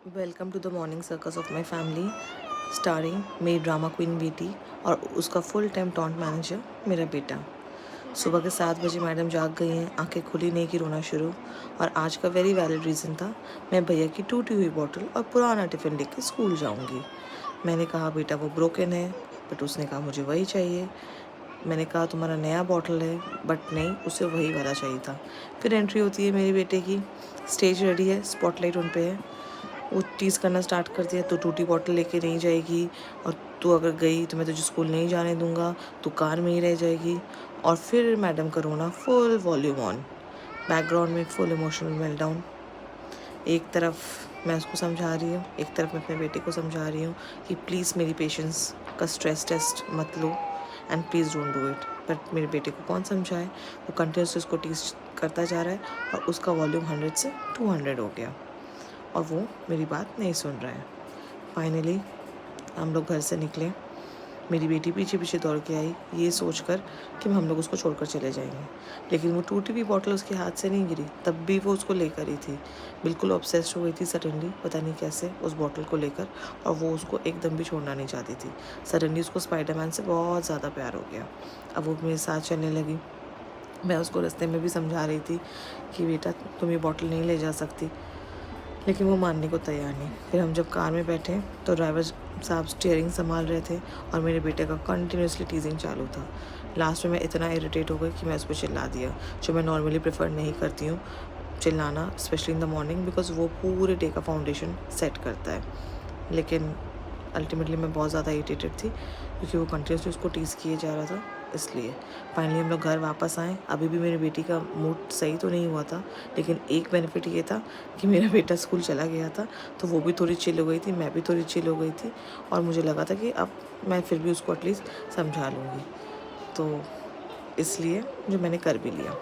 Welcome to the morning circus of my family starring मेरी drama queen बेटी और उसका फुल टाइम टॉन्ट मैनेजर मेरा बेटा। सुबह के 7 बजे मैडम जाग गई हैं, आंखें खुली नहीं कि रोना शुरू। और आज का वेरी वैलिड रीज़न था, मैं भैया की टूटी हुई बॉटल और पुराना टिफ़िन लेके स्कूल जाऊंगी। मैंने कहा बेटा वो ब्रोकन है, बट उसने कहा मुझे वही चाहिए। मैंने कहा तुम्हारा नया बॉटल है, बट नहीं, उसे वही वाला चाहिए था। फिर एंट्री होती है मेरे बेटे की, स्टेज रेडी है, स्पॉटलाइट उन पे है। वो टीज़ करना स्टार्ट कर दिया, तो टूटी बॉटल लेके नहीं जाएगी, और तू अगर गई तो मैं तुझे स्कूल नहीं जाने दूंगा, तू कार में ही रह जाएगी। और फिर मैडम का रोना फुल वॉल्यूम ऑन, बैकग्राउंड में फुल इमोशनल मेल्टडाउन। एक तरफ मैं उसको समझा रही हूँ, एक तरफ मैं अपने बेटे को समझा रही हूँ कि प्लीज़ मेरी पेशेंस का स्ट्रेस टेस्ट मत लो and please don't do it. But मेरे बेटे को कौन समझाए, वो कंटिन्यूसली उसको टीज करता जा रहा है और उसका वॉल्यूम 100 से 200 हो गया और वो मेरी बात नहीं सुन रहा है। फाइनली हम लोग घर से निकले। मेरी बेटी पीछे पीछे दौड़ के आई, ये सोचकर कि हम लोग उसको छोड़कर चले जाएंगे, लेकिन वो टूटी हुई बॉटल उसके हाथ से नहीं गिरी, तब भी वो उसको लेकर ही थी। बिल्कुल ऑब्सेस्ड हो गई थी सडनली, पता नहीं कैसे, उस बॉटल को लेकर, और वो उसको एकदम भी छोड़ना नहीं चाहती थी। सडनली उसको स्पाइडरमैन से बहुत ज़्यादा प्यार हो गया। अब वो मेरे साथ चलने लगी। मैं उसको रास्ते में भी समझा रही थी कि बेटा तुम ये बॉटल नहीं ले जा सकती, लेकिन वो मानने को तैयार नहीं। फिर हम जब कार में बैठे तो ड्राइवर साहब स्टीयरिंग संभाल रहे थे और मेरे बेटे का कंटिन्यूसली टीजिंग चालू था। लास्ट में मैं इतना इरिटेट हो गई कि मैं उस पर चिल्ला दिया, जो मैं नॉर्मली प्रेफर नहीं करती हूँ चिल्लाना, specially in the morning, because वो पूरे डे का फाउंडेशन सेट करता है। लेकिन अल्टीमेटली मैं बहुत ज़्यादा इरिटेटेड थी क्योंकि वो कंटिन्यूसली उसको टीज़ किए जा रहा था। इसलिए फाइनली हम लोग घर वापस आए। अभी भी मेरी बेटी का मूड सही तो नहीं हुआ था, लेकिन एक बेनिफिट ये था कि मेरा बेटा स्कूल चला गया था, तो वो भी थोड़ी चिल हो गई थी, मैं भी थोड़ी चिल हो गई थी, और मुझे लगा था कि अब मैं फिर भी उसको एटलीस्ट समझा लूँगी। तो इसलिए जो मैंने कर भी लिया।